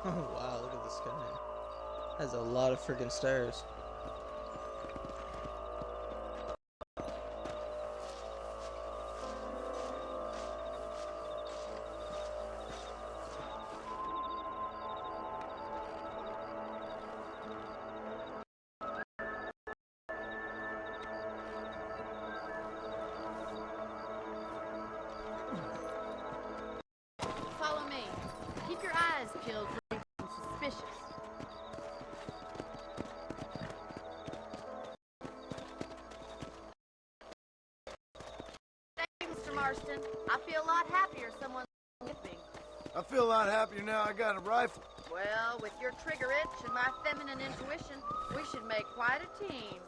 Oh wow, look at this guy. Has a lot of freaking stairs. Follow me. Keep your eyes peeled for anything suspicious. Thank you, Mr. Marston. I feel a lot happier someone's with me. I feel a lot happier now I got a rifle. Well, with your trigger itch and my feminine intuition, we should make quite a team.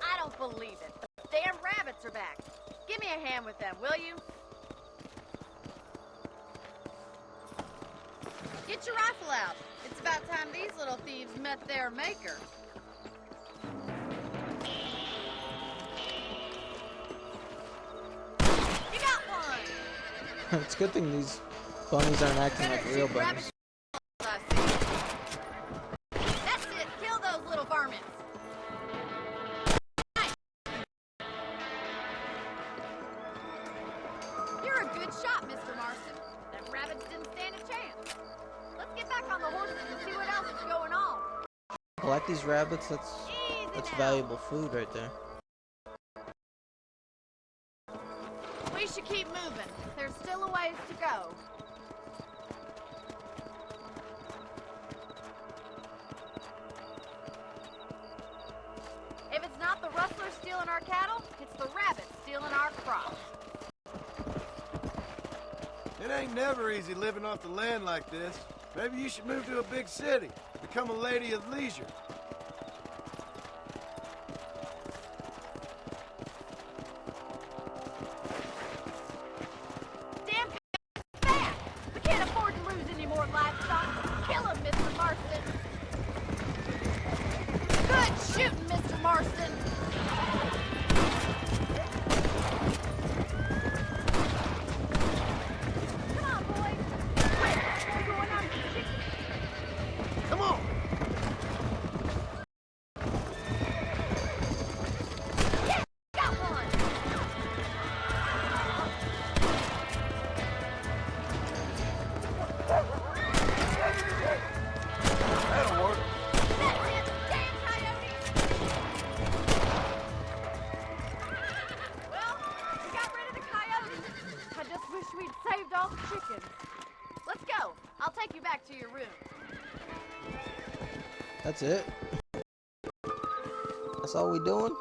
I don't believe it. The damn rabbits are back. Give me a hand with them, will you? Get your rifle out. It's about time these little thieves met their maker. You got one! It's a good thing these bunnies aren't acting like real bunnies. I see. That's it. Kill those little varmints. Nice. You're a good shot, Mr. Marston. Them rabbits didn't stand a chance. Let's get back on the horses and see what else is going on. I like these rabbits. That's Easy now. valuable food right there. We should keep moving. There's still a ways to go. If it's not the rustlers stealing our cattle, it's the rabbits stealing our crops. It ain't never easy living off the land like this. Maybe you should move to a big city. Become a lady of leisure. Damn back! We can't afford to lose any more livestock. Kill him, Mr. Marston. Good shooting, Mr. Marston. Come on, boys. Quick, we're going on to the chicken. Come on! Yeah, got one. That'll work. That's it, damn coyotes. Well, we got rid of the coyotes. I just wish we'd saved all the chickens. Let's go. I'll take you back to your room. That's it. That's all we doing?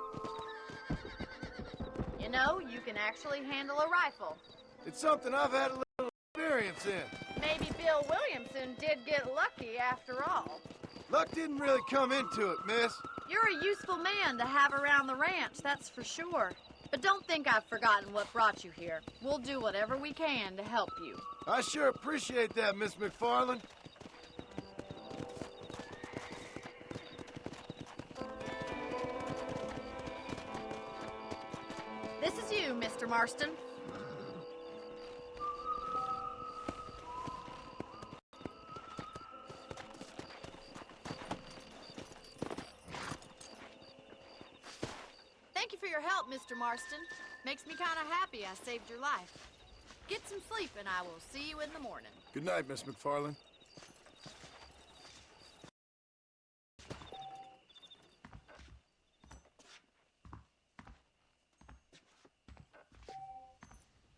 You know, you can actually handle a rifle. It's something I've had a little experience in. Maybe Bill Williamson did get lucky after all. Luck didn't really come into it, miss. You're a useful man to have around the ranch, that's for sure. But don't think I've forgotten what brought you here. We'll do whatever we can to help you. I sure appreciate that, Miss McFarland. This is you, Mr. Marston. Thank you for your help, Mr. Marston. Makes me kind of happy I saved your life. Get some sleep and I will see you in the morning. Good night, Miss McFarland.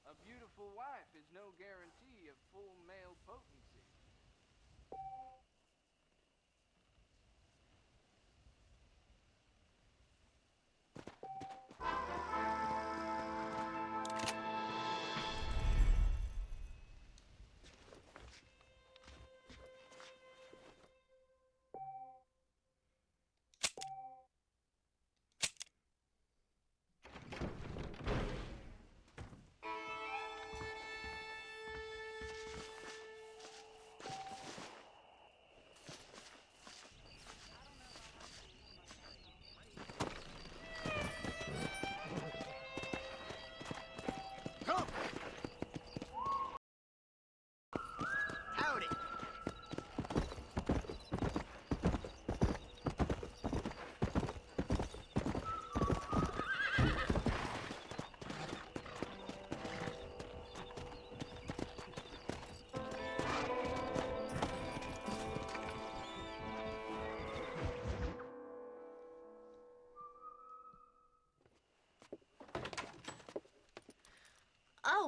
A beautiful wife is no guarantee of full male potency.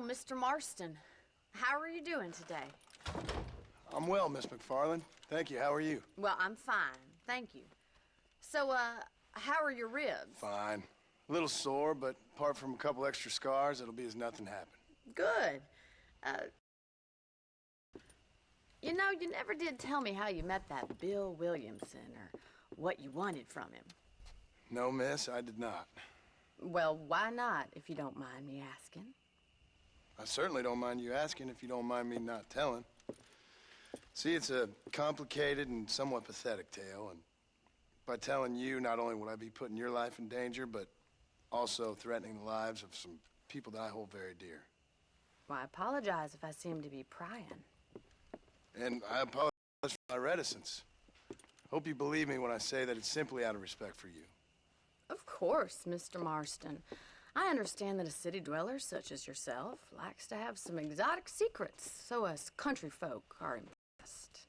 Mr. Marston. How are you doing today? I'm well, Miss McFarland. Thank you. How are you? Well, I'm fine, thank you. So, how are your ribs? Fine. A little sore, but apart from a couple extra scars, it'll be as nothing happened. Good. You know, you never did tell me how you met that Bill Williamson or what you wanted from him. No, miss, I did not. Well, why not, if you don't mind me asking? I certainly don't mind you asking if you don't mind me not telling. See, it's a complicated and somewhat pathetic tale, and by telling you, not only would I be putting your life in danger, but also threatening the lives of some people that I hold very dear. Well, I apologize if I seem to be prying. And I apologize for my reticence. Hope you believe me when I say that it's simply out of respect for you. Of course, Mr. Marston. I understand that a city dweller such as yourself likes to have some exotic secrets, so us country folk are impressed.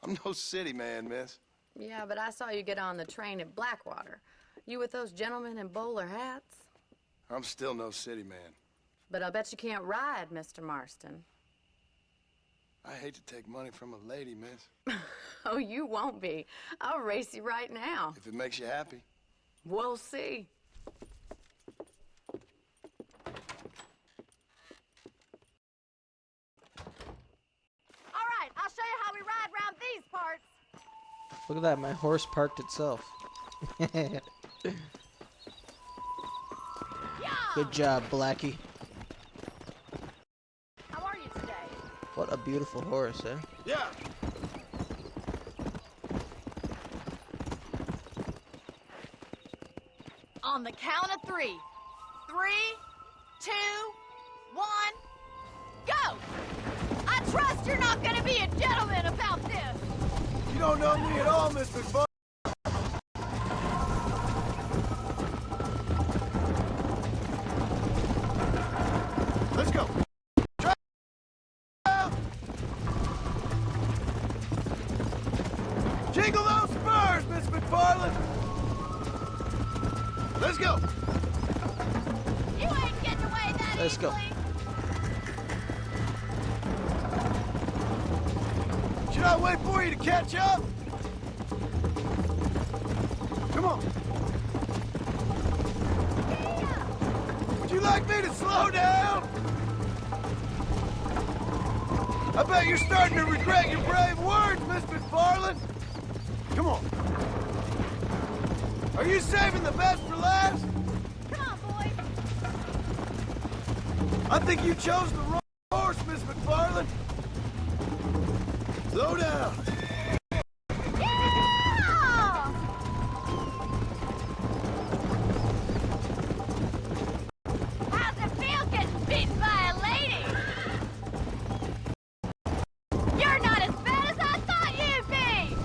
I'm no city man, miss. Yeah, but I saw you get on the train at Blackwater. You with those gentlemen in bowler hats? I'm still no city man. But I bet you can't ride, Mr. Marston. I hate to take money from a lady, miss. Oh, you won't be. I'll race you right now. If it makes you happy. We'll see. All right, I'll show you how we ride around these parts. Look at that, my horse parked itself. Good job, Blackie. How are you today? What a beautiful horse, eh? Yeah. On the count of 3. 3, 2, 1, go! I trust you're not gonna be a gentleman about this. You don't know me at all, Miss McFarland. Let's go. Jingle those spurs, Miss McFarland. Let's go. You ain't getting away that Let's go. easily. Should I wait for you to catch up? Come on. Would you like me to slow down? I bet you're starting to regret your brave words, Miss McFarland. Come on. Are you saving the best for last? Come on, boy. I think you chose the wrong horse, Miss McFarland. Slow down. Yeah! How's it feel getting beaten by a lady? You're not as bad as I thought you'd be!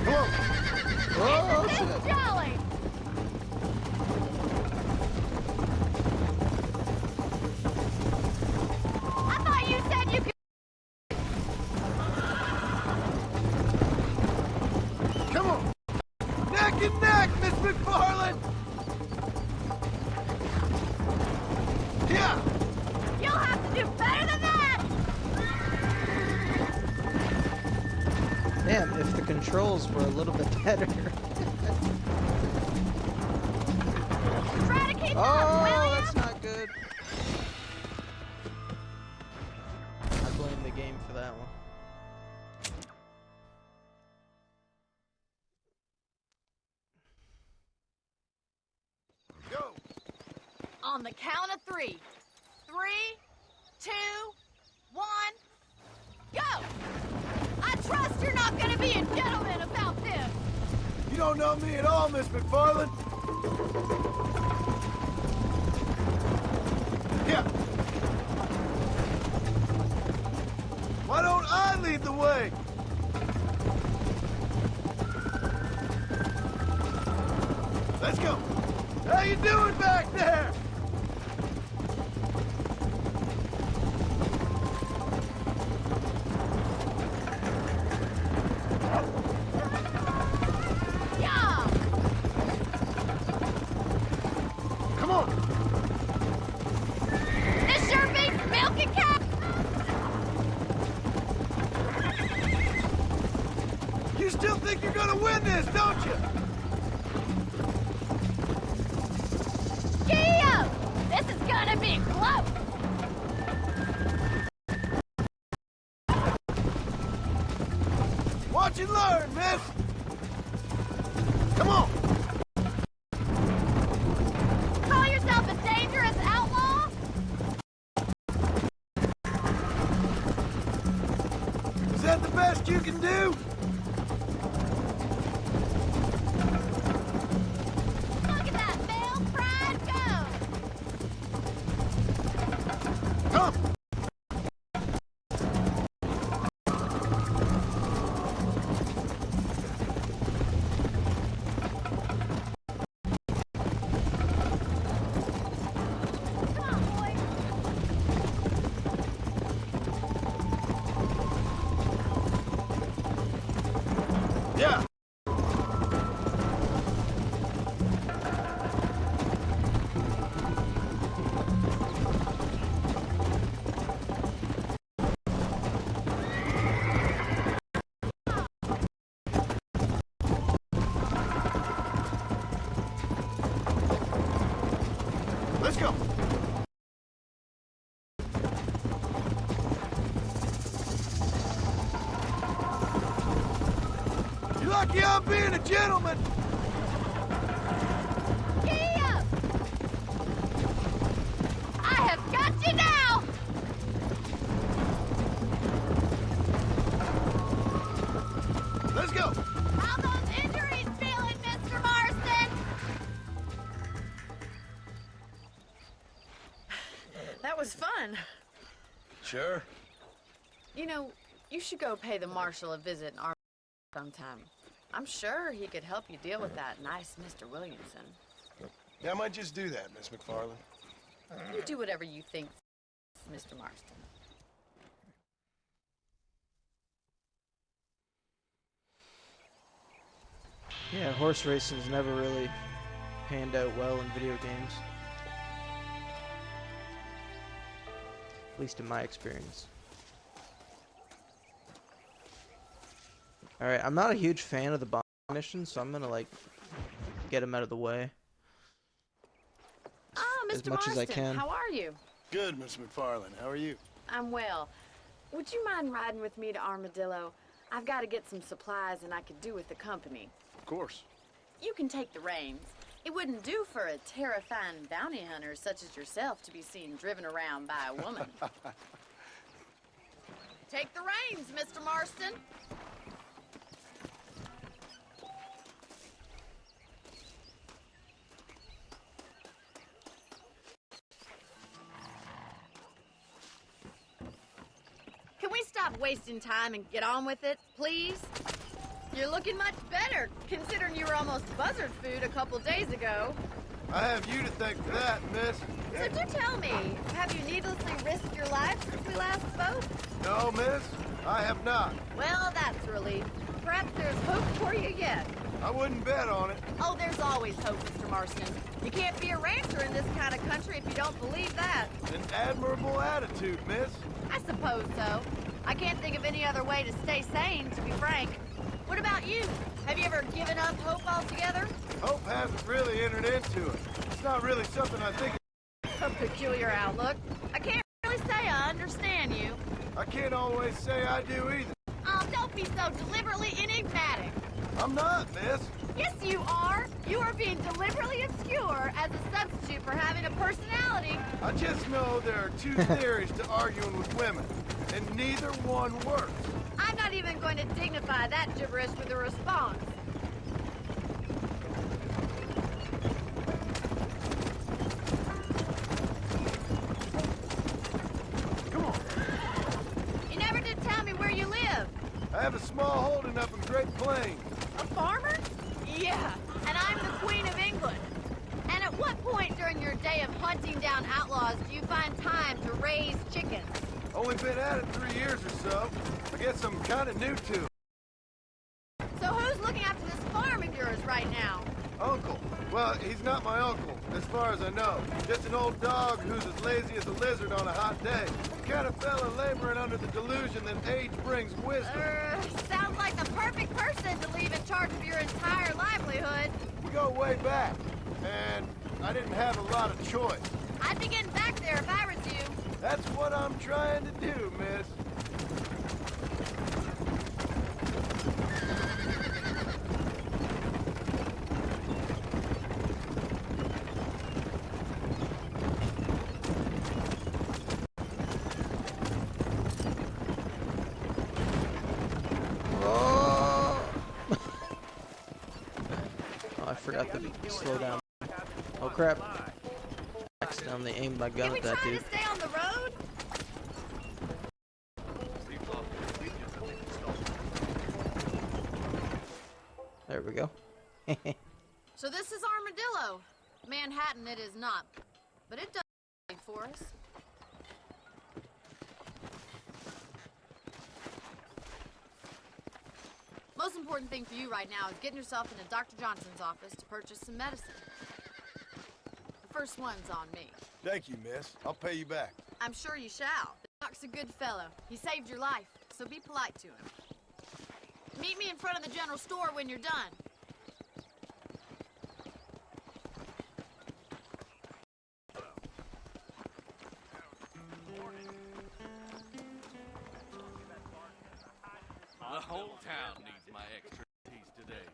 Come on. Oh, This shit. is jolly! I thought you said you could... Come on. Neck and neck, Miss McFarland. Yeah. You'll have to do better than that! Damn, if the controls were a little bit better. Try to keep up, Oh, will ya? that's not good. I blame the game for that one. Go. On the count of 3. 3, 2, 1, go! I trust you're not gonna be a gentleman about this. You don't know me at all, Miss McFarland. Yeah. Why don't I lead the way? Let's go. How you doing back there? Yeah! Come on. think you're gonna win this, don't you? Giddy up! This is gonna be close! Watch and learn, miss! Come on! Call yourself a dangerous outlaw? Is that the best you can do? Look at that male pride go! Come! Come on, boy! Yeah! Let's go! You're lucky I'm being a gentleman! Giddy up! I have got you now! Let's go! How those injuries feeling, Mr. Marston? That was fun. Sure. You know, you should go pay the marshal a visit in our sometime. I'm sure he could help you deal with that nice Mr. Williamson. Yeah, I might just do that, Miss McFarland. You do whatever you think, Mr. Marston. Yeah, horse racing's never really panned out well in video games. At least in my experience. Alright, I'm not a huge fan of the bomb mission, so I'm gonna, like, get him out of the way. Ah, As Mr. much Marston, as I can. how are you? Good, Miss McFarland. How are you? I'm well. Would you mind riding with me to Armadillo? I've got to get some supplies and I could do with the company. Of course. You can take the reins. It wouldn't do for a terrifying bounty hunter such as yourself to be seen driven around by a woman. Take the reins, Mr. Marston. Can we stop wasting time and get on with it, please? You're looking much better, considering you were almost buzzard food a couple days ago. I have you to thank for that, miss. So do tell me, have you needlessly risked your life since we last spoke? No, miss, I have not. Well, that's a relief. Perhaps there's hope for you yet. I wouldn't bet on it. Oh, there's always hope, Mr. Marston. You can't be a rancher in this kind of country if you don't believe that. An admirable attitude, miss. I suppose so. I can't think of any other way to stay sane, to be frank. What about you? Have you ever given up hope altogether? Hope hasn't really entered into it. It's not really something I think. A peculiar outlook. I can't really say I understand you. I can't always say I do either. Oh, don't be so deliberately enigmatic. I'm not, miss. Yes, you are. You are being deliberately obscure as a substitute for having a personality. I just know there are two theories to arguing with women, and neither one works. I'm not even going to dignify that gibberish with a response. Come on. You never did tell me where you live. I have a small holding up in Great Plains. A farmer? Yeah, and I'm the Queen of England. And at what point during your day of hunting down outlaws do you find time to raise chickens? Only been at it 3 years or so. I guess I'm kind of new to it. So who's looking after this farm of yours right now? Uncle? Well, he's not my uncle, as far as I know. Just an old dog who's as lazy as a lizard on a hot day. The kind of fella laboring under the delusion that age brings wisdom. Sounds like the perfect person to leave in charge of your entire livelihood. We go way back, and I didn't have a lot of choice. I'd be getting back there if I was you. That's what I'm trying to do, miss. I forgot to slow down. Oh crap. Accidentally aimed my gun Can we at that try dude. to stay on the road? There we go. So this is Armadillo. Manhattan it is not, but it does for us. Most important thing for you right now is getting yourself into Dr. Johnson's office to purchase some medicine. The first one's on me. Thank you, miss. I'll pay you back. I'm sure you shall. The doc's a good fellow. He saved your life, so be polite to him. Meet me in front of the general store when you're done. The whole town needs my expertise today.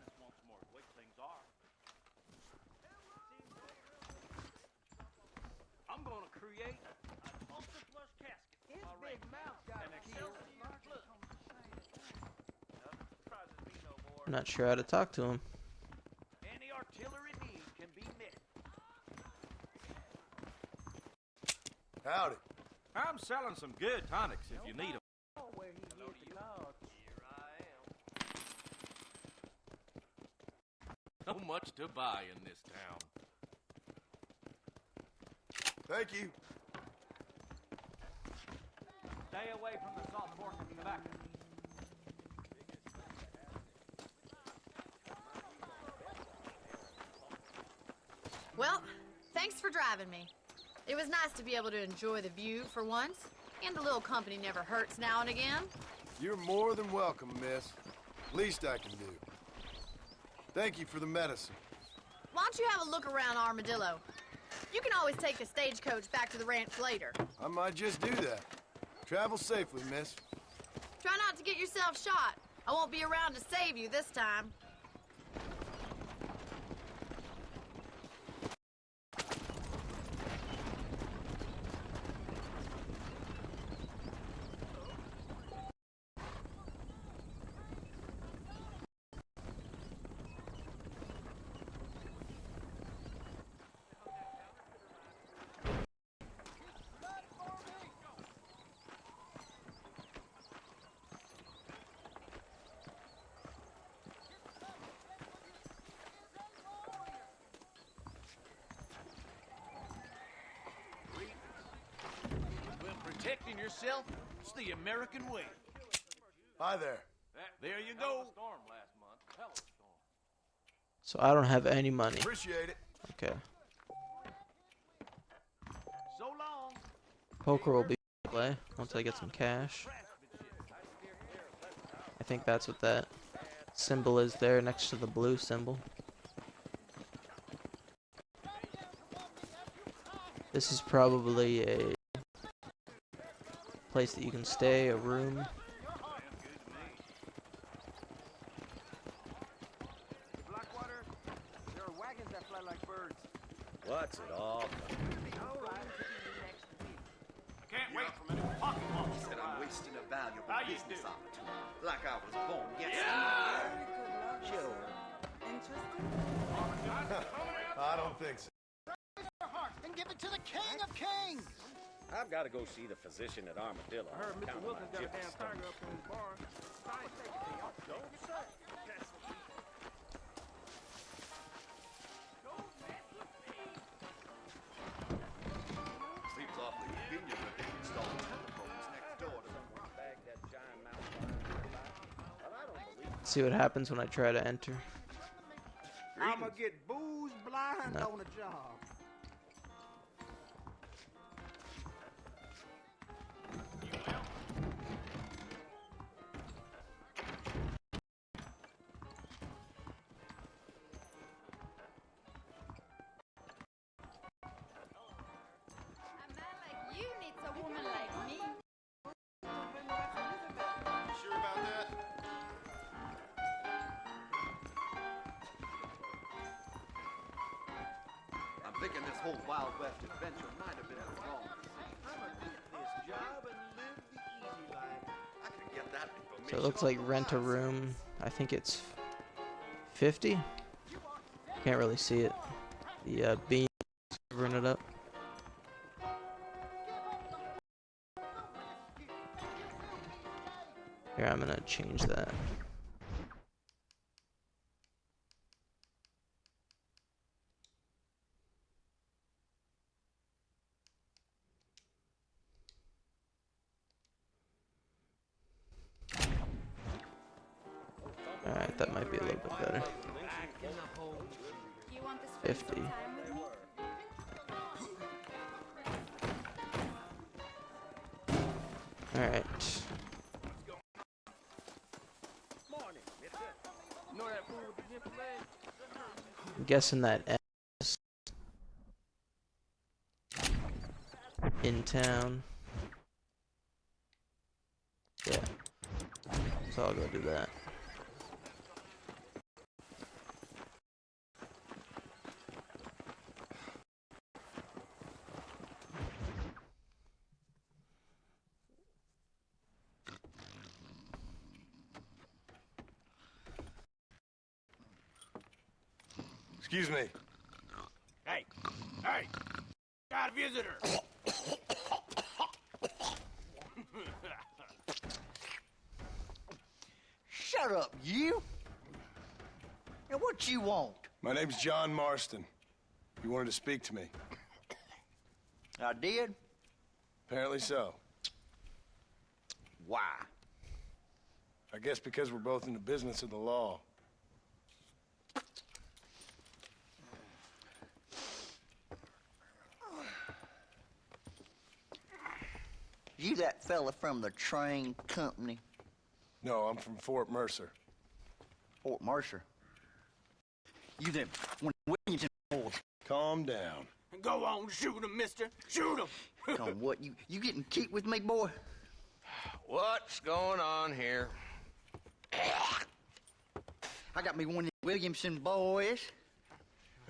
I'm gonna create an ultra flush casket. His big mouth got An Excelsior plug. I'm not sure how to talk to him. Any artillery need can be met. Howdy. I'm selling some good tonics if you need them. where he hit the cards. Here I am. So much to buy in this town. Thank you. Stay away from the salt pork and tobacco. Well, thanks for driving me. It was nice to be able to enjoy the view for once, and a little company never hurts now and again. You're more than welcome, miss. Least I can do. Thank you for the medicine. Why don't you have a look around Armadillo? You can always take the stagecoach back to the ranch later. I might just do that. Travel safely, miss. Try not to get yourself shot. I won't be around to save you this time. Protecting yourself, it's the American way. Hi there. There you go. Storm last month. Hell of a storm. So I don't have any money. Appreciate it. Okay. So long. Poker will be play once I get some cash. I think that's what that symbol is there next to the blue symbol. This is probably a place that you can stay, a room. Blackwater, there are wagons that fly like birds. What's it all? All right, next week. I can't wait for my new pocket watch. Said I'm wasting a valuable How you business do? opportunity. Like I was born yesterday. Sure. I don't think so. And give it to the king of kings. I've got to go see the physician at Armadillo. I heard Mr. Count Wilson's my got a chips. damn tiger up in his barn. Seems awfully convenient that they install telephones next door to someone's bag that giant mountain lion nearby. But I don't believe See what happens when I try to enter. I'ma get booed job. A man like you needs a woman like me. Sure about that? I'm thinking this whole Wild West adventure might have been the wrong decision. I'm gonna get this job and live the easy life. I can get that information. So it looks like rent a room. I think it's 50. Can't really see it. The beam covering it up. Here, I'm gonna change that. Alright, that might be a little bit better. You want to spend 50. some time with me? Alright. I'm guessing that S in town. Yeah. So I'll go do that. Excuse me. Hey, got a visitor. Shut up, you! Now, what you want? My name's John Marston. You wanted to speak to me. I did? Apparently so. Why? I guess because we're both in the business of the law. You that fella from the train company? No, I'm from Fort Mercer. Fort Mercer? You them when Williamson boys. Calm down. Go on, shoot him, mister. Shoot him. On what? You getting cute with me, boy? What's going on here? I got me one of them Williamson boys.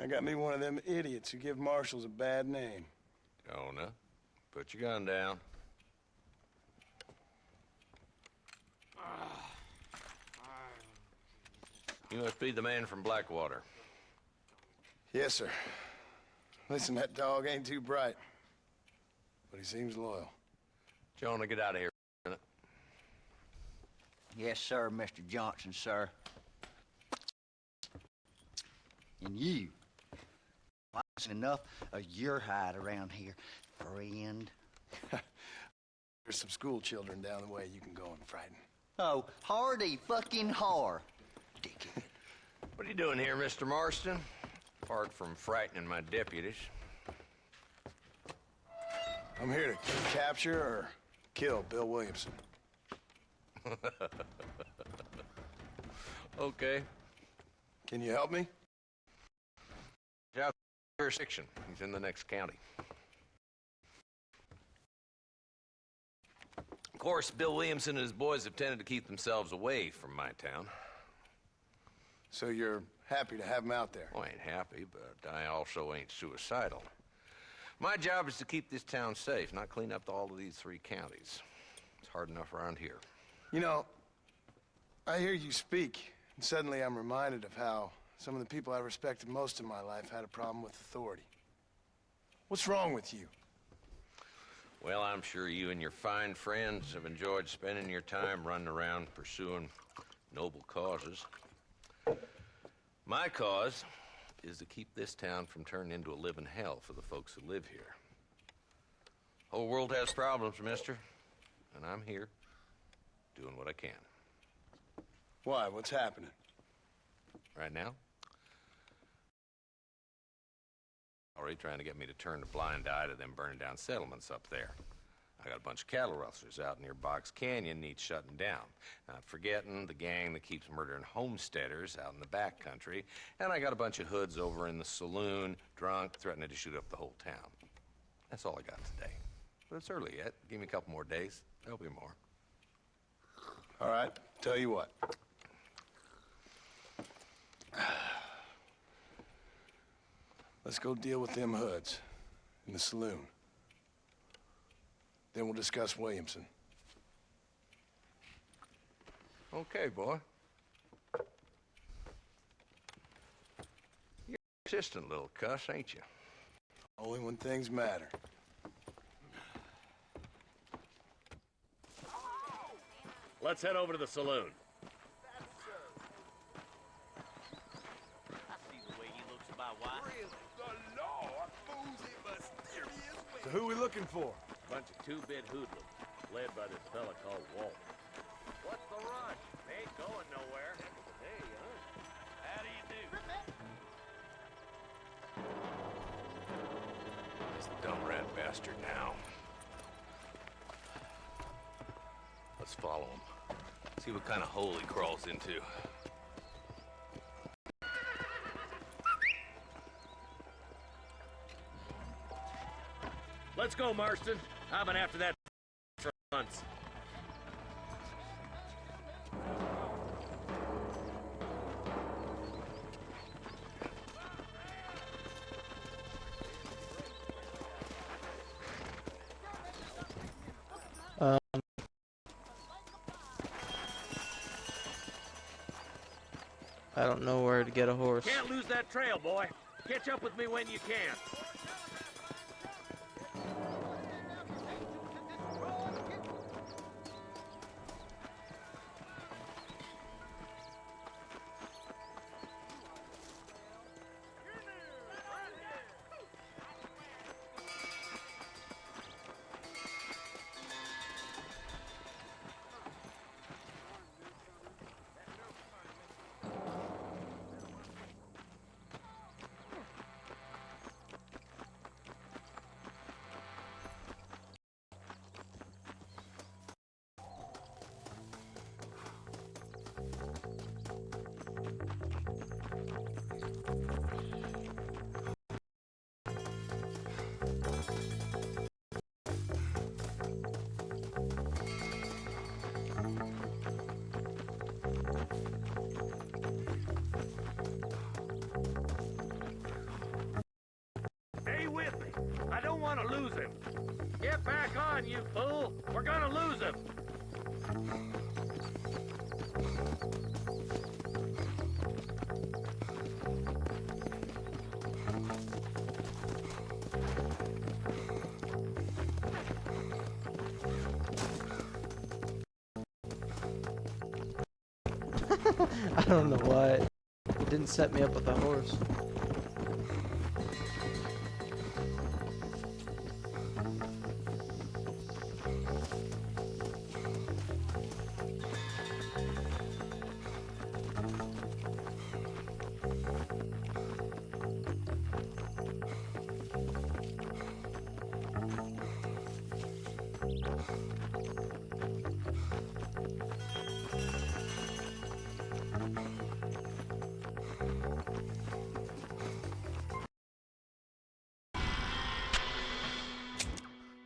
I got me one of them idiots who give marshals a bad name. Jonah, put your gun down. You must be the man from Blackwater. Yes, sir. Listen, that dog ain't too bright, but he seems loyal. Jonah, get out of here. Yes, sir, Mr. Johnson, sir. And you. I've seen enough of your hide around here, friend. There's some school children down the way you can go and frighten. Oh, hardy fucking har. Dickhead. What are you doing here, Mr. Marston? Apart from frightening my deputies. I'm here to capture or kill Bill Williamson. Okay. Can you help me? Out of jurisdiction. He's in the next county. Of course, Bill Williamson and his boys have tended to keep themselves away from my town. So you're happy to have him out there? Well, I ain't happy, but I also ain't suicidal. My job is to keep this town safe, not clean up all of these 3 counties. It's hard enough around here. You know, I hear you speak, and suddenly I'm reminded of how some of the people I respected most in my life had a problem with authority. What's wrong with you? Well, I'm sure you and your fine friends have enjoyed spending your time running around pursuing noble causes. My cause is to keep this town from turning into a living hell for the folks who live here. Whole world has problems, mister, and I'm here doing what I can. Why? What's happening? Right now, already trying to get me to turn a blind eye to them burning down settlements up there. I got a bunch of cattle rustlers out near Box Canyon needs shutting down. Not forgetting the gang that keeps murdering homesteaders out in the back country. And I got a bunch of hoods over in the saloon, drunk, threatening to shoot up the whole town. That's all I got today. But it's early yet. Give me a couple more days. There'll be more. All right, tell you what. Let's go deal with them hoods in the saloon. Then we'll discuss Williamson. Okay, boy. You're a persistent little cuss, ain't you? Only when things matter. Let's head over to the saloon. I see the way he looks at my wife. So who we looking for? Bunch of two-bit hoodlums, led by this fella called Walt. What's the rush? They ain't going nowhere. Hey, huh? How do you do? This dumb rat bastard now. Let's follow him. See what kind of hole he crawls into. Let's go, Marston. I've been after that for months. I don't know where to get a horse. Can't lose that trail, boy. Catch up with me when you can. Stay with me. I don't want to lose him. Get back on, you fool. We're gonna lose him. I don't know why it didn't set me up with a horse.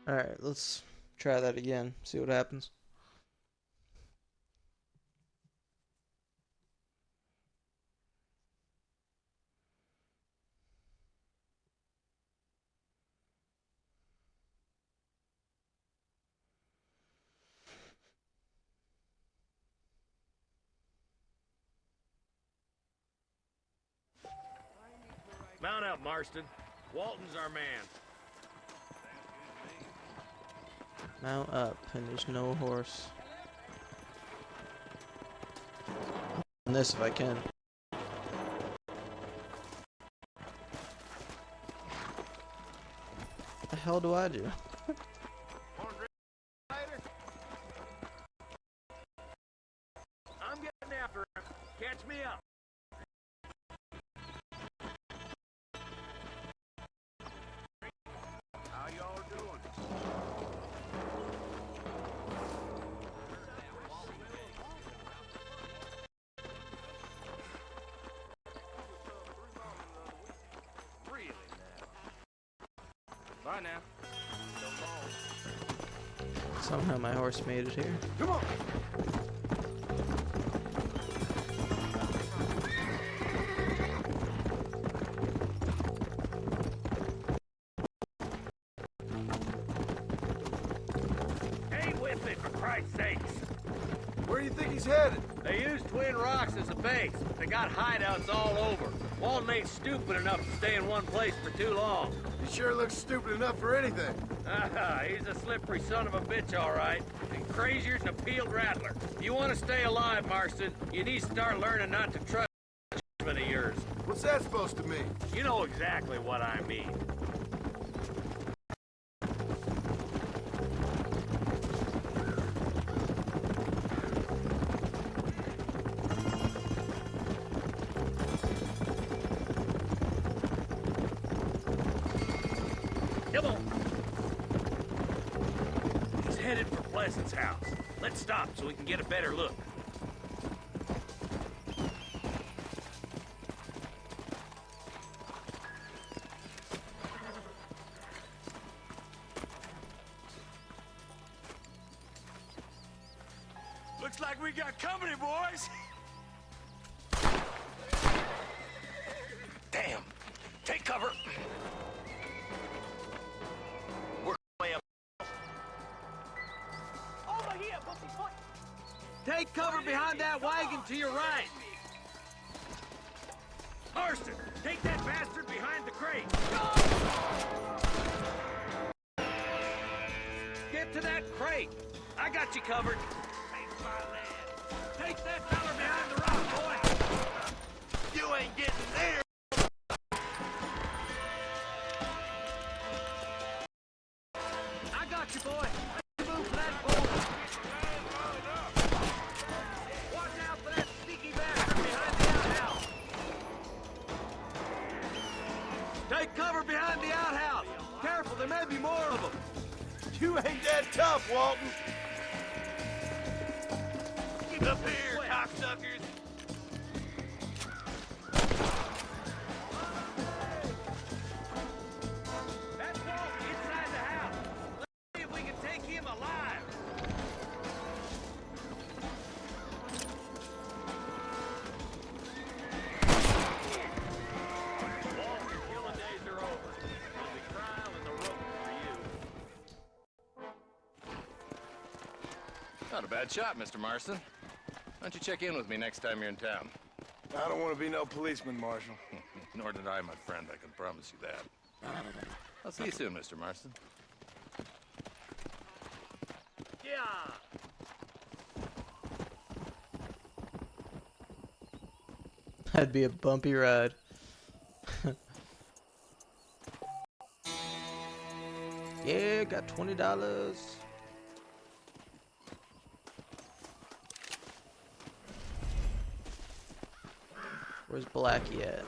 Alright, let's try that again, see what happens. Mount up, Marston. Walton's our man. Mount up, and there's no horse. On this if I can. What the hell do I do? I'm getting after him. Catch me up. Bye now. Somehow my horse made it here. Come on! Hey, with it, for Christ's sakes. Where do you think he's headed? They use Twin Rocks as a base, but they got hideouts all over. Walton ain't stupid enough to stay in one place for too long. He sure looks stupid enough for anything. He's a slippery son of a bitch, all right. And crazier than a peeled rattler. If you want to stay alive, Marston, you need to start learning not to trust of yours. What's that supposed to mean? You know exactly what I mean. Come on. He's headed for Pleasant's house. Let's stop so we can get a better look. Looks like we got company, boys. Damn! Take cover! Work way up. Over here, pussyfoot. Take cover behind that wagon to your right. Marston, take that bastard behind the crate. Get to that crate. I got you covered. Take my land. Take that fella behind the rock, boy. You ain't getting there. I got you, boy. Move for that boulder. Watch out for that sneaky bastard behind the outhouse. Take cover behind the outhouse. Careful, there may be more of them. You ain't that tough, Walton. Up here, cocksuckers. That's Walton inside the house. Let's see if we can take him alive. Walton, your killing days are over. There'll be trial and the rope for you. Not a bad shot, Mr. Marston. Why don't you check in with me next time you're in town? I don't want to be no policeman, Marshal. Nor did I, my friend. I can promise you that. I'll see you soon, Mr. Marston. Yeah. That'd be a bumpy ride. Yeah, got $20. Where's Blackie at?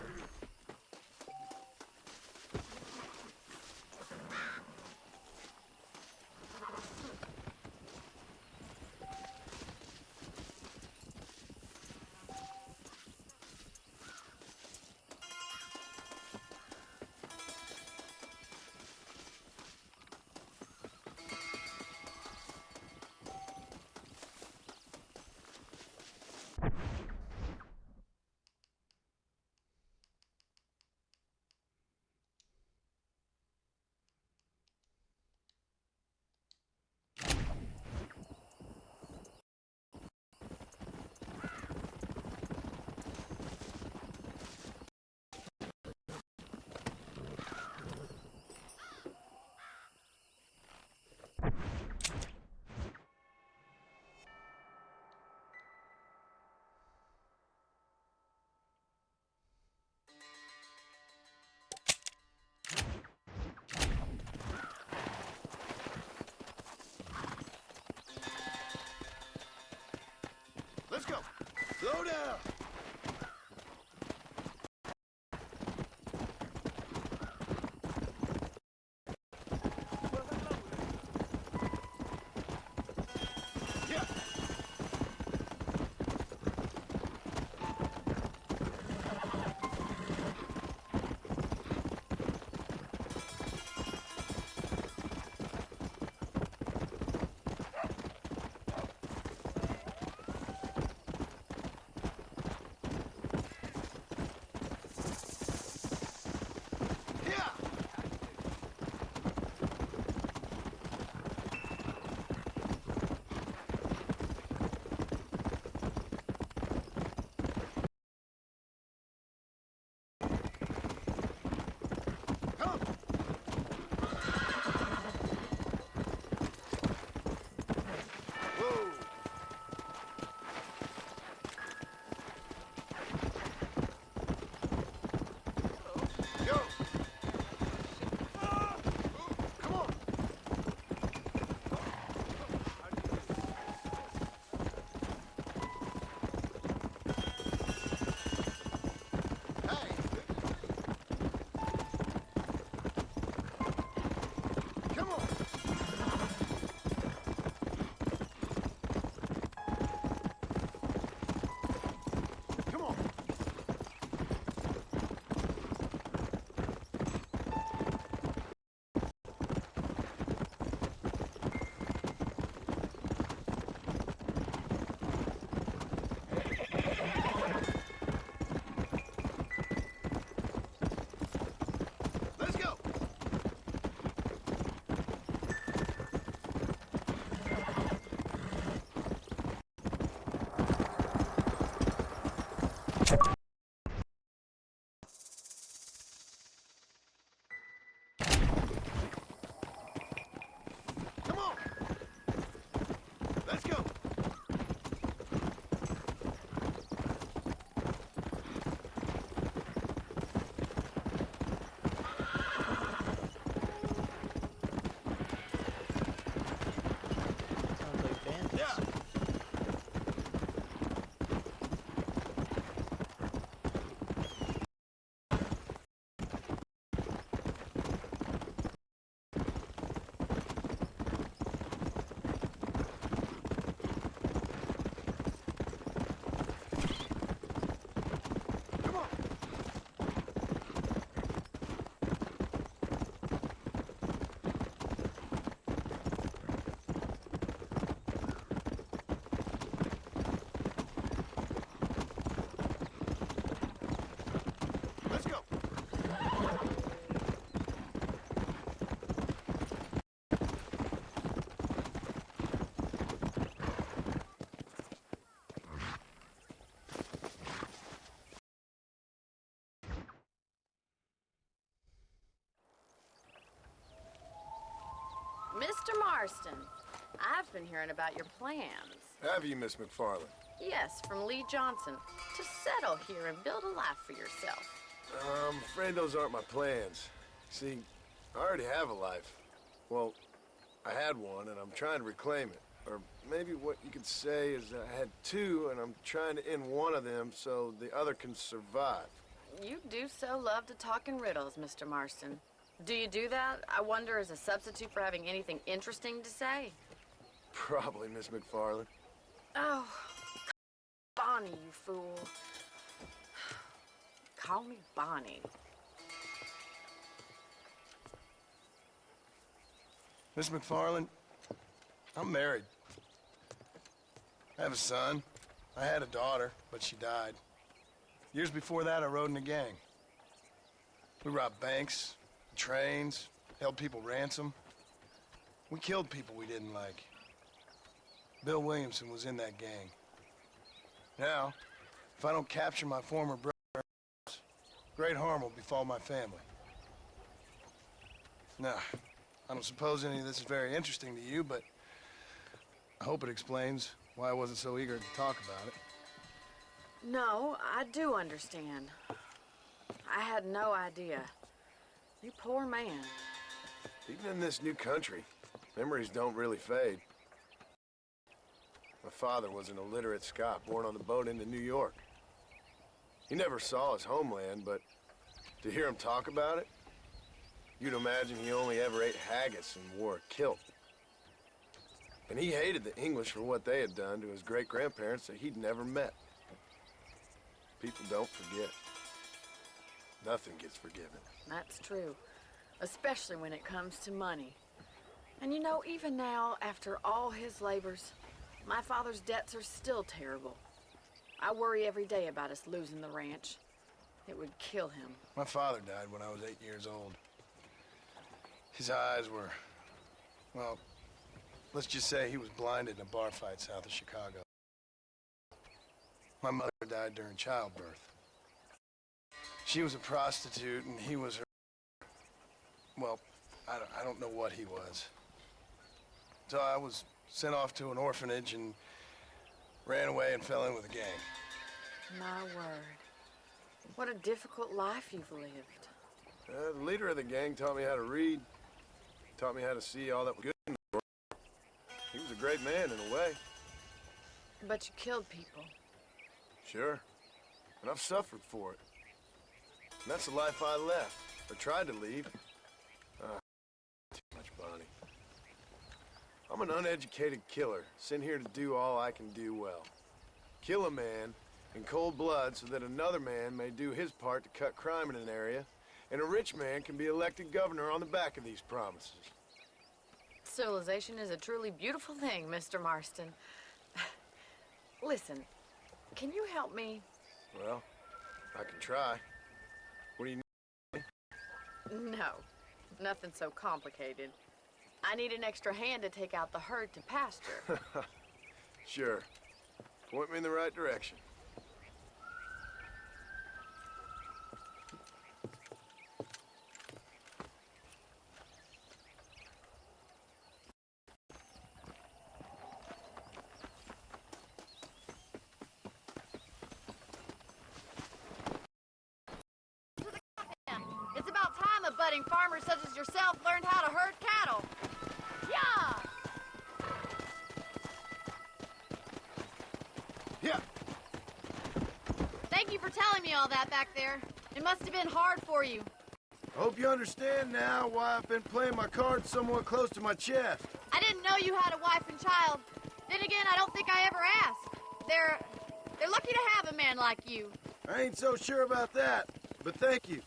Marston, I've been hearing about your plans. Have you, Miss McFarland? Yes, from Lee Johnson, to settle here and build a life for yourself. I'm afraid those aren't my plans. See, I already have a life. Well, I had one, and I'm trying to reclaim it. Or maybe what you could say is that I had two, and I'm trying to end one of them so the other can survive. You do so love to talk in riddles, Mr. Marston. Do you do that, I wonder, as a substitute for having anything interesting to say? Probably, Miss McFarland. Oh, Bonnie, you fool. Call me Bonnie. Miss McFarland, I'm married. I have a son. I had a daughter, but she died. Years before that, I rode in a gang. We robbed banks, trains, held people ransom. We killed people we didn't like. Bill Williamson was in that gang. Now, if I don't capture my former brother, great harm will befall my family. Now, I don't suppose any of this is very interesting to you, but I hope it explains why I wasn't so eager to talk about it. No, I do understand. I had no idea. You poor man. Even in this new country, memories don't really fade. My father was an illiterate Scot born on the boat into New York. He never saw his homeland, but to hear him talk about it, you'd imagine he only ever ate haggis and wore a kilt. And he hated the English for what they had done to his great-grandparents that he'd never met. People don't forget. Nothing gets forgiven. That's true, especially when it comes to money. And you know, even now, after all his labors, my father's debts are still terrible. I worry every day about us losing the ranch. It would kill him. My father died when I was 8 years old. His eyes were, well, let's just say he was blinded in a bar fight south of Chicago. My mother died during childbirth. She was a prostitute, and he was her... Well, I don't know what he was. So I was sent off to an orphanage and ran away and fell in with a gang. My word. What a difficult life you've lived. The leader of the gang taught me how to read, taught me how to see all that was good in the world. He was a great man in a way. But you killed people. Sure. And I've suffered for it. And that's the life I left, or tried to leave. Too much, Bonnie. I'm an uneducated killer, sent here to do all I can do well. Kill a man in cold blood so that another man may do his part to cut crime in an area, and a rich man can be elected governor on the back of these promises. Civilization is a truly beautiful thing, Mr. Marston. Listen, can you help me? Well, I can try. What do you need? No, nothing so complicated. I need an extra hand to take out the herd to pasture. Sure. Point me in the right direction. It's about time a budding farmer such as yourself learned how to herd cattle. Yeah! Yeah. Thank you for telling me all that back there. It must have been hard for you. Hope you understand now why I've been playing my cards somewhat close to my chest. I didn't know you had a wife and child. Then again, I don't think I ever asked. They're lucky to have a man like you. I ain't so sure about that, but thank you.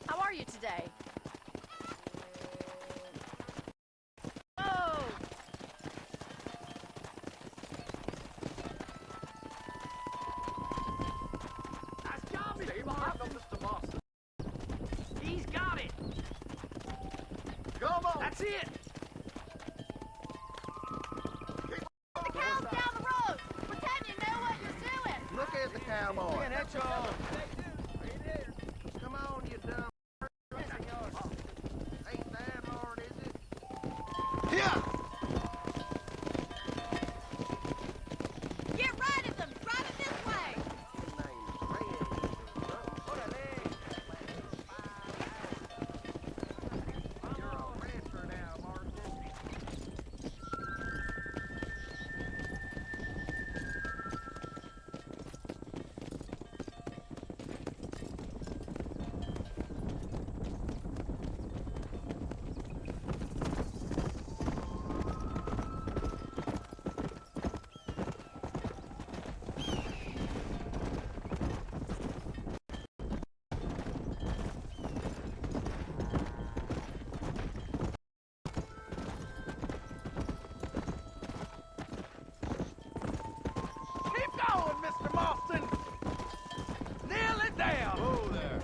How are you today? Oh! Nice job, Steve. Mr. Marston. He's got it. Come on! That's it. The cows down the road! Pretend you know what you're doing! Look at the cowboy. That's all. Come on, you dumb. Yeah! Get right at them! Drive it this way! Keep going, Mr. Marston. Nail it down. Whoa there.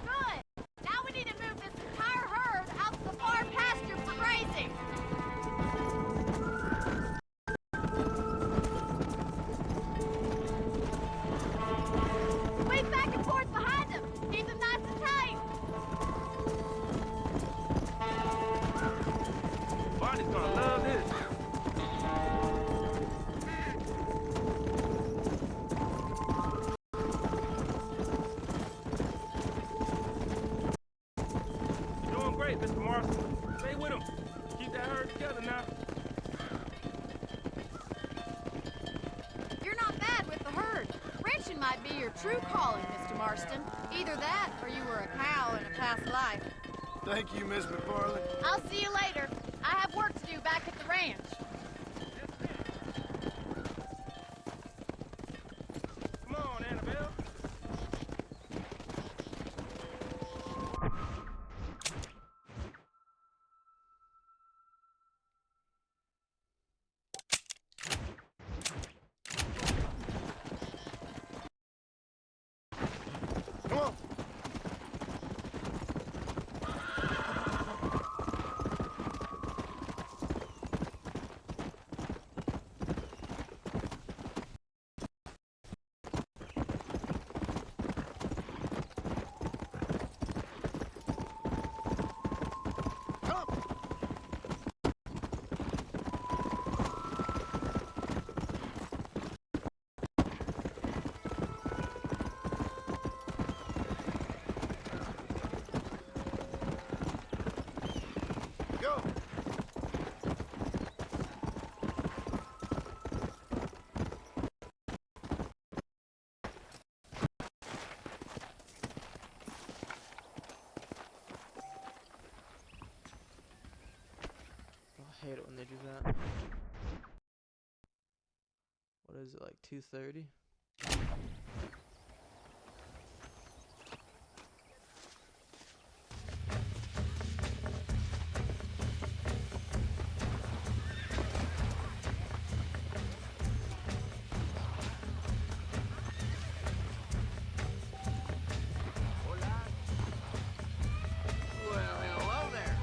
Good! Now we need to move this entire herd out to the far pasture for grazing! Wait back and forth behind them! Keep them nice and tight! Barney's gonna love this. You're doing great, Mr. Marston. Stay with him. Keep that herd together now. You're not bad with the herd. Ranching might be your true calling, Mr. Marston. Either that, or you were a cow in a past life. Thank you, Miss McFarland. I'll see you later. I have work to do back at the ranch. Come on, Annabelle. Come on. Go. I hate it when they do that. What is it, like 2:30? Well, hello there.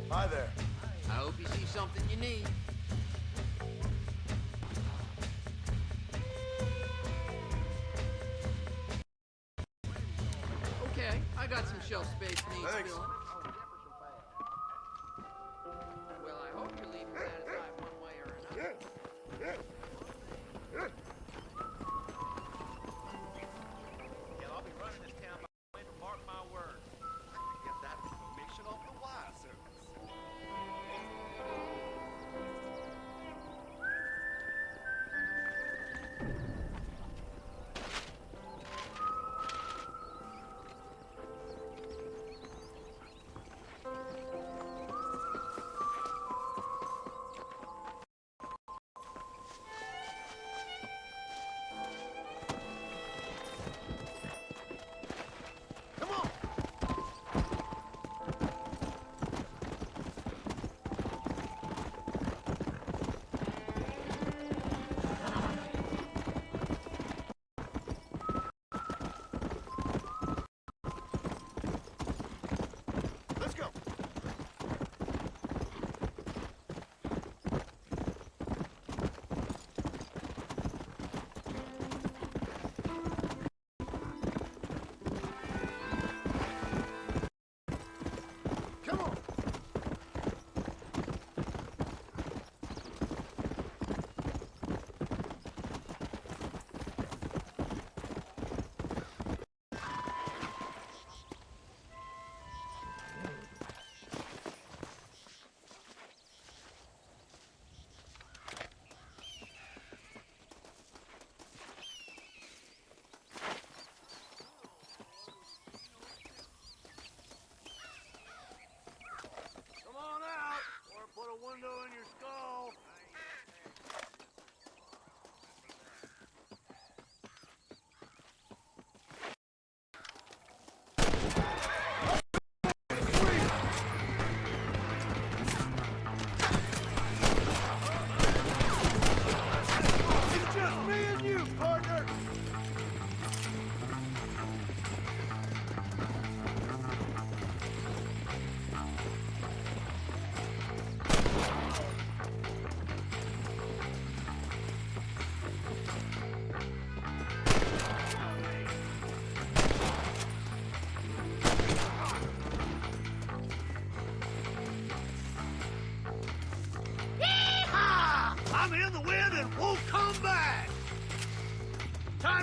Hi there. I hope you see something you need. Okay, I got some shelf space needs Thanks. filling. Well, I hope you're leaving satisfied one way or another. Yeah, I'll be running this town by way to mark my word. I could get that information off the wire service.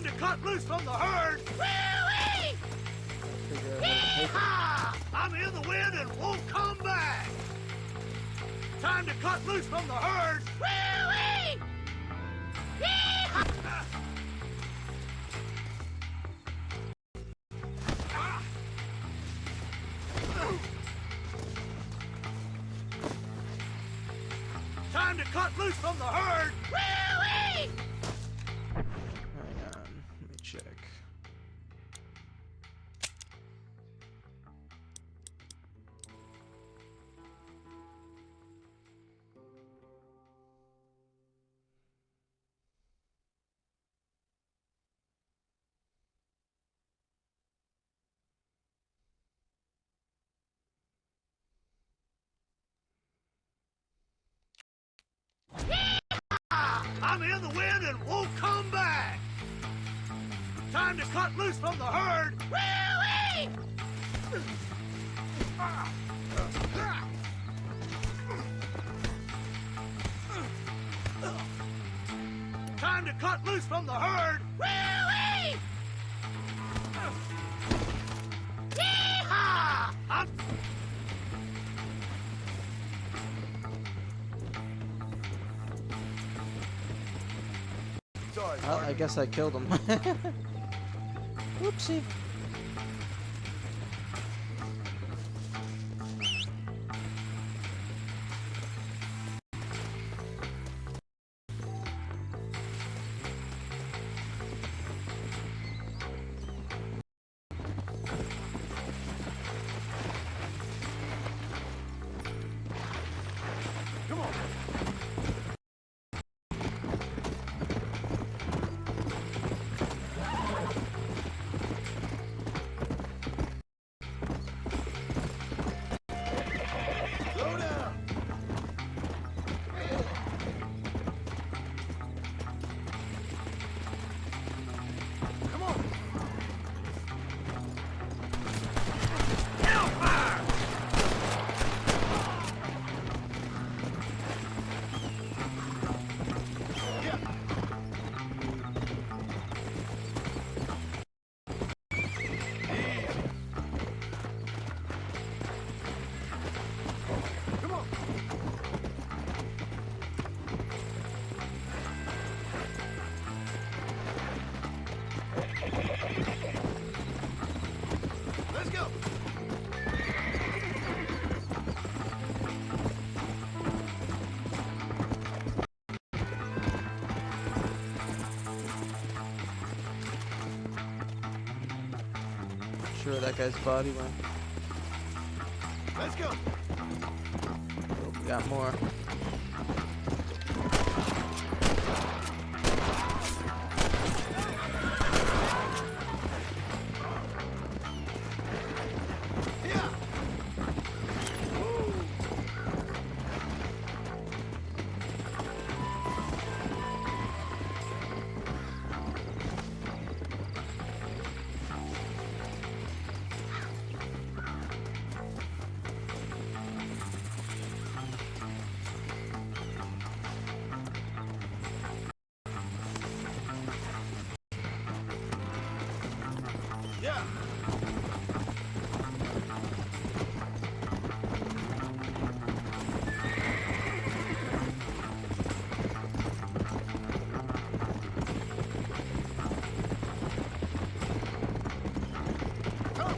Time to cut loose from the herd! Figure out how to take it. I'm in the wind and won't come back! Time to cut loose from the herd! Time to cut loose from the herd! Hang on, let me check. I'm in the wind and won't come back! Time to cut loose from the herd! Time to cut loose from the herd! I'm... Sorry, Well, I partner. guess I killed him. Whoopsie. Come on! Slow down! Come on! Hellfire! Yeah. Come on! Let's go! Sure, that guy's body went. Let's go! Oh, we got more. Yeah! Yeah! Come!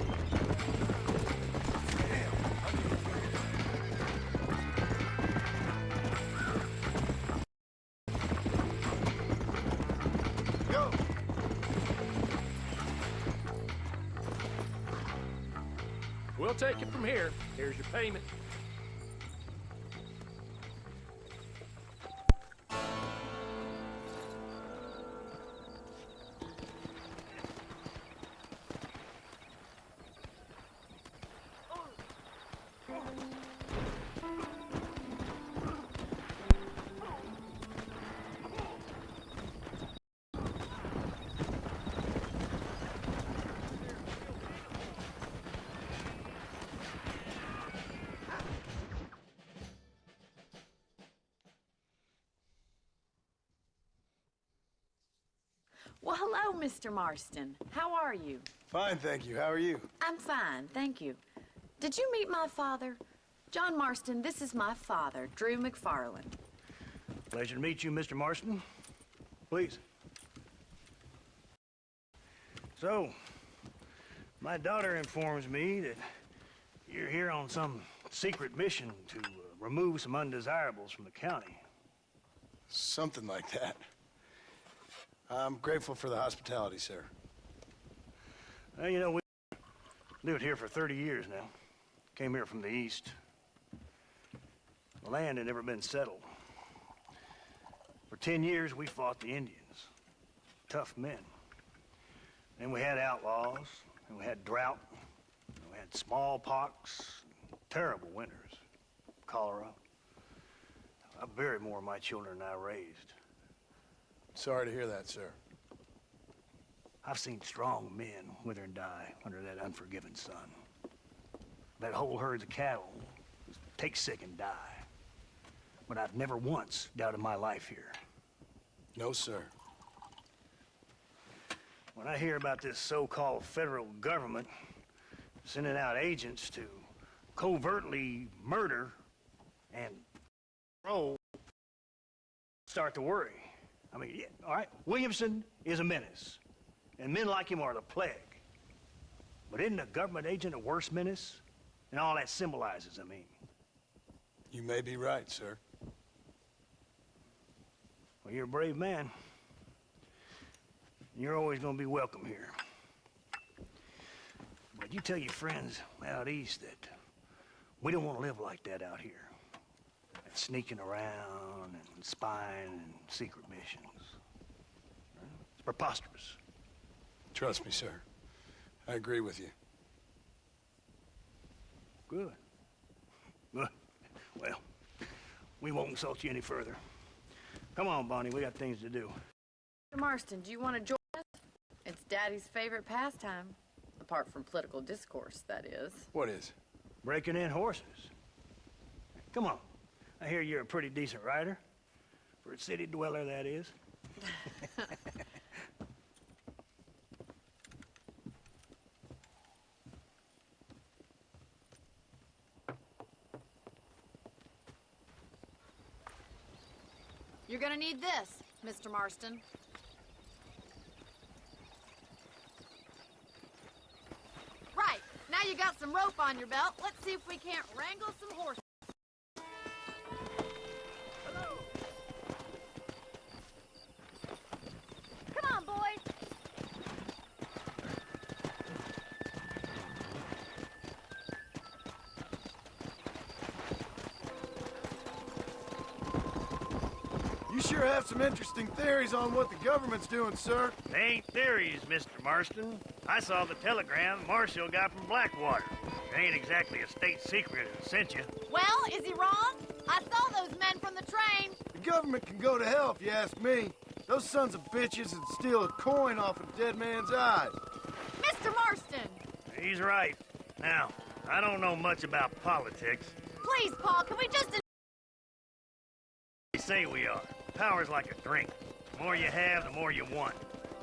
Go! We'll take it from here. Here's your payment. Hello, Mr. Marston. How are you? Fine, thank you. How are you? I'm fine, thank you. Did you meet my father? John Marston, this is my father, Drew McFarland. Pleasure to meet you, Mr. Marston. Please. So, my daughter informs me that you're here on some secret mission to remove some undesirables from the county. Something like that. I'm grateful for the hospitality, sir. Well, you know, we lived here for 30 years now. Came here from the east. The land had never been settled. For 10 years, we fought the Indians. Tough men. Then we had outlaws, and we had drought, and we had smallpox, terrible winters, cholera. I buried more of my children than I raised. Sorry to hear that, sir. I've seen strong men wither and die under that unforgiving sun. That whole herds of cattle just take sick and die. But I've never once doubted my life here. No, sir. When I hear about this so-called federal government sending out agents to covertly murder and roll, start to worry. I mean, yeah, all right, Williamson is a menace, and men like him are the plague. But isn't a government agent a worse menace? And all that symbolizes, I mean. You may be right, sir. Well, you're a brave man. You're always gonna be welcome here. But you tell your friends out east that we don't want to live like that out here. Sneaking around and spying and secret missions. It's preposterous. Trust me, sir. I agree with you. Good. Good. Well, we won't insult you any further. Come on, Bonnie, we got things to do. Mr. Marston, do you want to join us? It's Daddy's favorite pastime. Apart from political discourse, that is. What is? Breaking in horses. Come on. I hear you're a pretty decent rider. For a city dweller, that is. You're gonna need this, Mr. Marston. Right, now you got some rope on your belt. Let's see if we can't wrangle some horses. Come on, boys. You sure have some interesting theories on what the government's doing, sir. They ain't theories, Mr. Marston. I saw the telegram Marshall got from Blackwater. It ain't exactly a state secret it sent you. Well, is he wrong? I saw those men from the train. The government can go to hell if you ask me. Those sons of bitches would steal a coin off a dead man's eyes. Mr. Marston! He's right. Now, I don't know much about politics. Please, Paul, can we just... They say we are. Power's like a drink. The more you have, the more you want.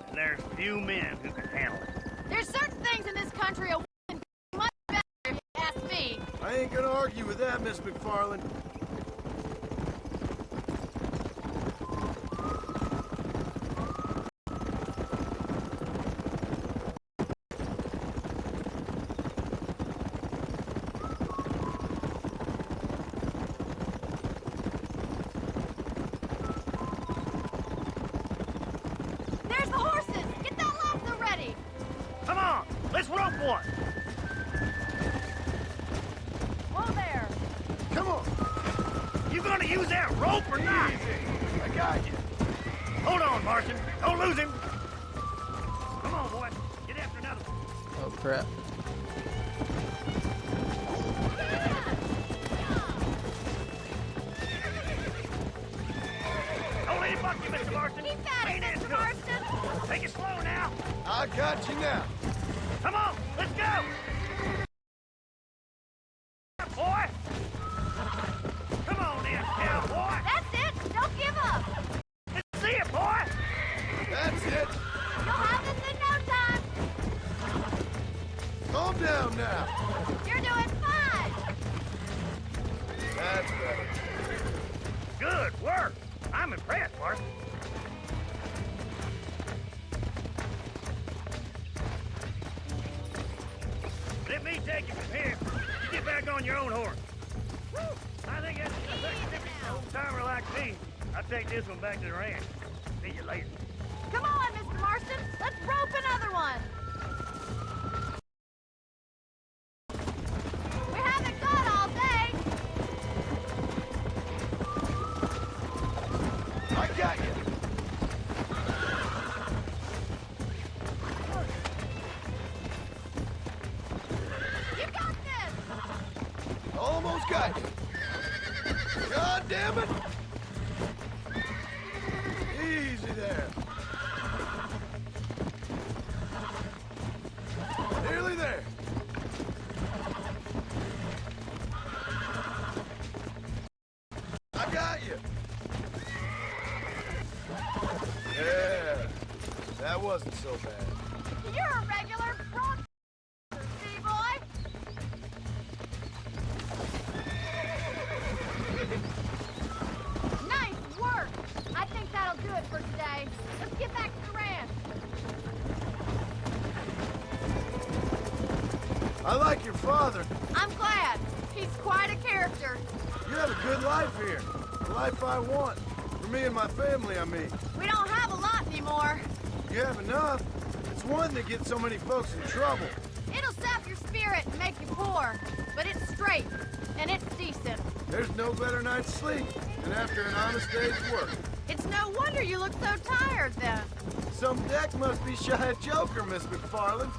And there's few men who can handle it. There's certain things in this country a woman can do much better if you ask me. I ain't gonna argue with that, Miss McFarland. There's the horses! Get that lasso ready! Come on, let's rope one. Whoa there! Come on! You gonna use that rope or not? Easy. I got you. Hold on, Martin. Don't lose him. Come on, boy. Get after another one. Oh crap. Don't let him buck you, Mr. Marston. Keep at it, Lean Mr. into it. Marston! Take it slow now. I got you now. Come on, let's go. Boy. Come on in, cowboy. That's it! Don't give up! Let's see it, boy. That's it. You'll on your own horse. Woo! I think that's an old-timer like me. I'll take this one back to the ranch. See you later. Come on, Mr. Marston. Let's rope another one. We haven't got all day. I got you. You got this. Almost got you. God damn it. Easy there. Nearly there. I got you. Yeah, that wasn't so bad. You're a regular front, boy. Nice work. I think that'll do it for today. Let's get back to the ranch. I like your father. I'm glad. He's quite a character. You have a good life here. The life I want. For me and my family, I mean. We don't have a lot anymore. You have enough. It's one that gets so many folks in trouble. It'll sap your spirit and make you poor. But it's straight, and it's decent. There's no better night's sleep than after an honest day's work. It's no wonder you look so tired, then. Some deck must be shy of Joker, Miss McFarland.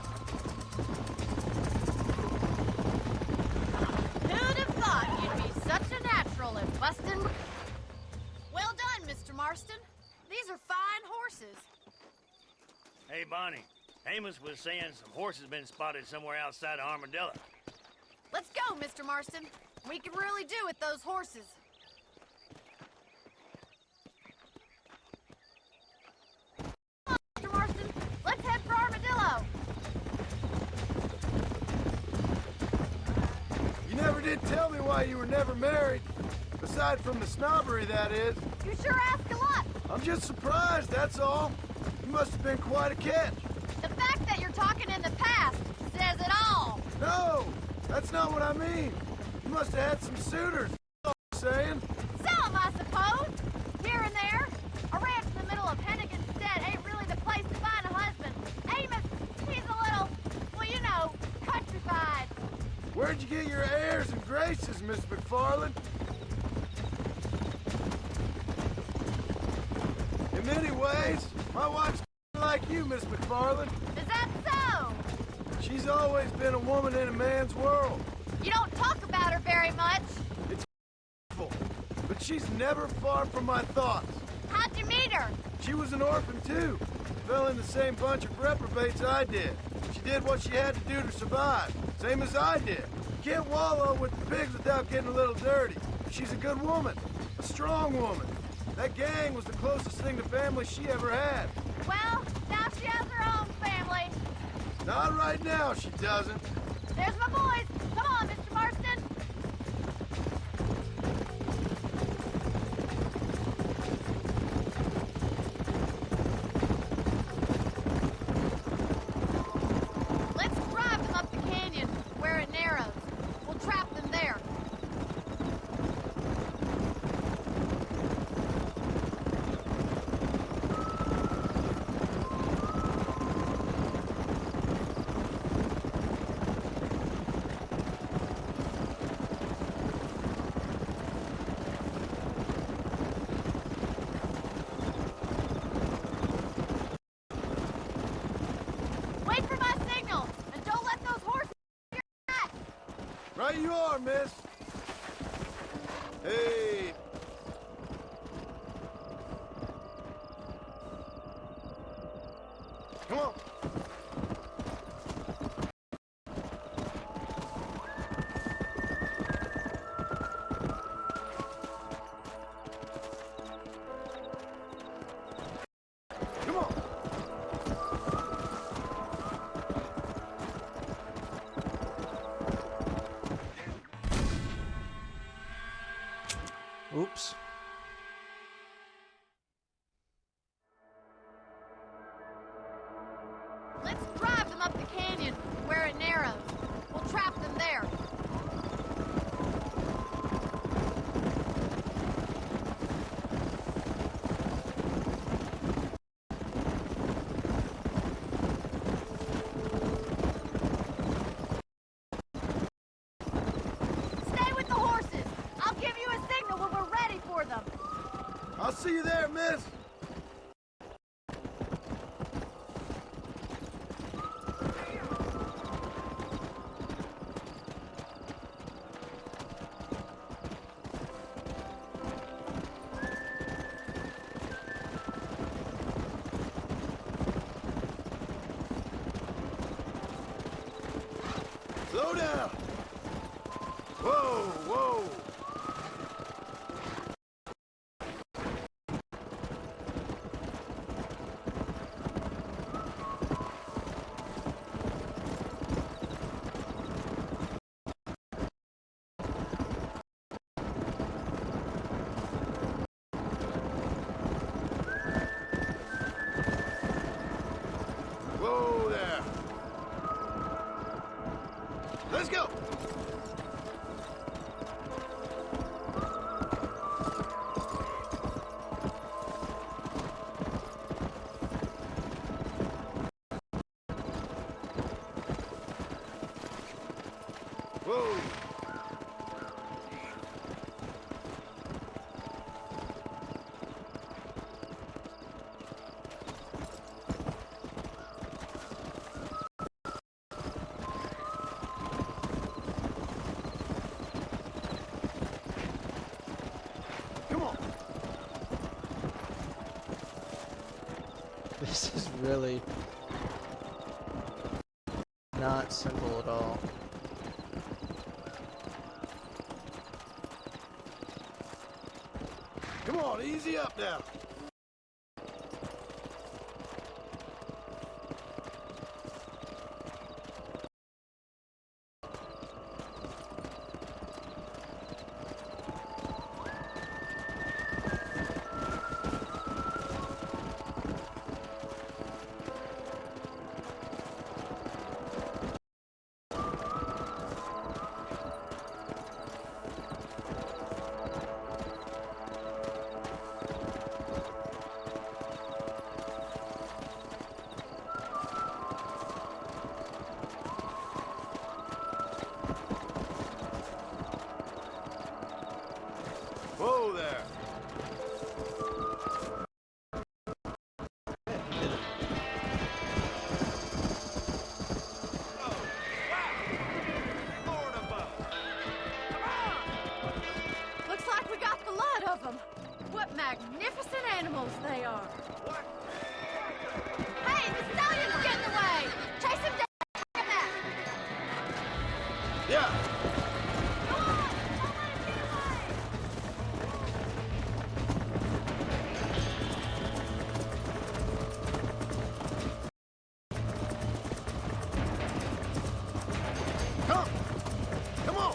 Who'd have thought you'd be such a natural at busting? Well done, Mr. Marston. These are fine horses. Hey, Bonnie. Amos was saying some horses been spotted somewhere outside of Armadillo. Let's go, Mr. Marston. We can really do with those horses. Come on, Mr. Marston. Let's head for Armadillo. You never did tell me why you were never married. Aside from the snobbery, that is. You sure ask a lot. I'm just surprised, that's all. You must have been quite a catch. The fact that you're talking in the past says it all. No, that's not what I mean. You must have had some suitors, that's all I'm saying. Some, I suppose. Here and there. A ranch in the middle of Hennigan's Stead ain't really the place to find a husband. Amos, he's a little, well, you know, countrified. Where'd you get your airs and graces, Miss McFarland? In many ways, my wife's like you, Miss McFarland. Is that so? She's always been a woman in a man's world. You don't talk about her very much. It's awful, but she's never far from my thoughts. How'd you meet her? She was an orphan, too. Fell in the same bunch of reprobates I did. She did what she had to do to survive, same as I did. You can't wallow with the pigs without getting a little dirty. She's a good woman, a strong woman. That gang was the closest thing to family she ever had. Well, now she has her own family. Not right now, she doesn't. There's my boys. Come on, Mr. Marston. Let's drive them up the canyon where it narrows. We'll trap them there. Wait for my signal, and don't let those horses get your back. Right you are, miss. Hey. Come on. Come on. Oops. Let's drive them up the canyon where it narrows. We'll trap them there. I'll see you there, miss. Slow down. Whoa, whoa. Whoa there. Let's go. Whoa. Come on. This is really not simple at all. Come on, easy up now. Whoa there. Looks like we got the lot of them. What magnificent animals they are. Hey, the stallion's getting away. Chase him down. Bring him back. Yeah. Go on. Don't let him get away. Come. Come on.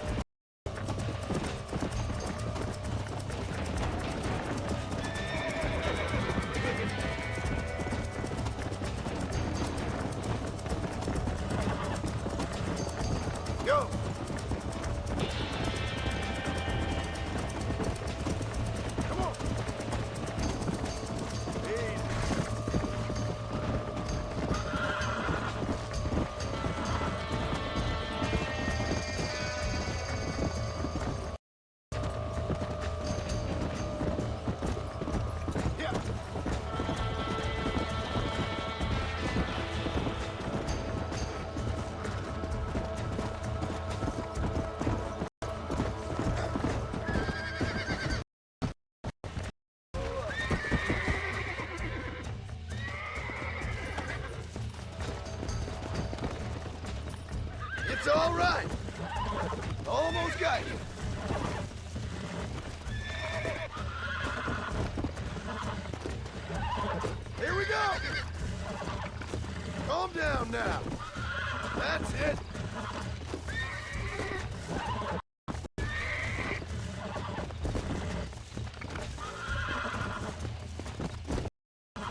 Go. Come on. Easy. Yeah. It's all right. Almost got you. Here we go. Calm down now. That's it.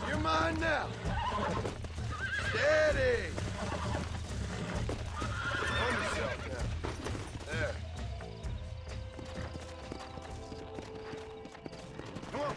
You're mine now. Steady. Calm yourself now. There. Come on.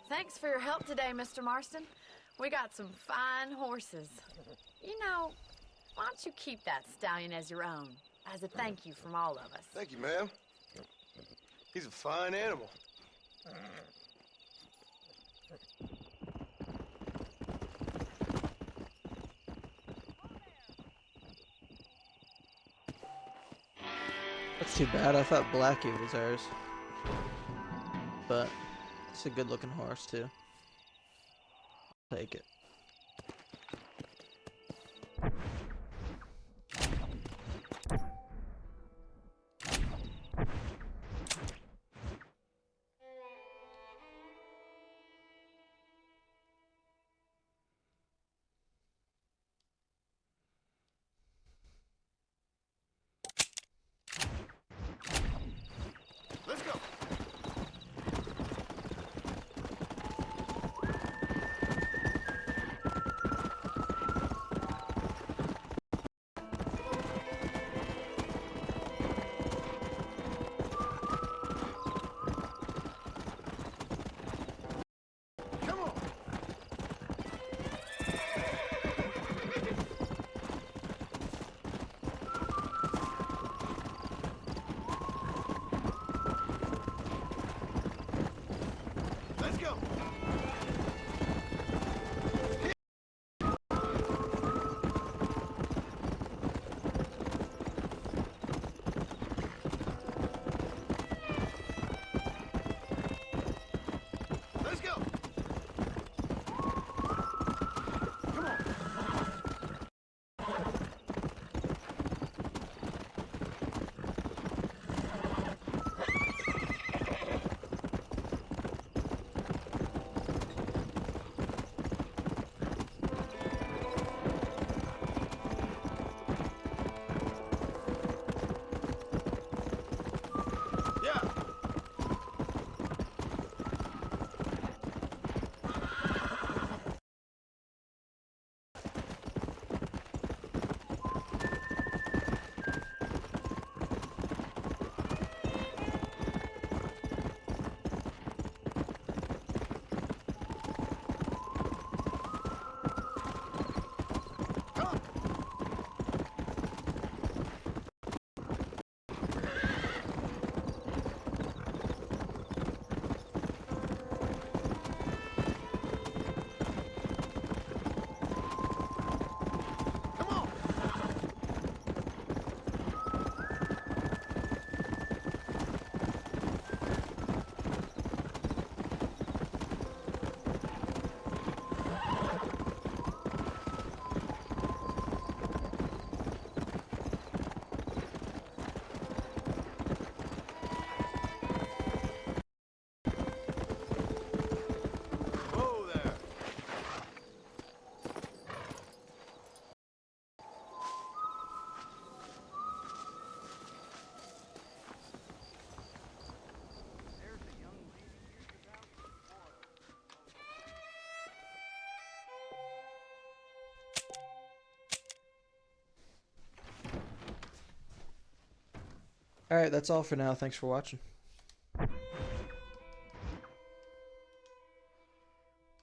Thanks for your help today, Mr. Marston. We got some fine horses. You know, why don't you keep that stallion as your own, as a thank you from all of us? Thank you, ma'am. He's a fine animal. That's too bad. I thought Blackie was ours. But it's a good looking horse too. Take it. Let's go. Come on. Let's go. Let's go. Come on. Yeah. Come. Come on. Whoa there. There's a young lady here without spoil. Alright, that's all for now. Thanks for watching.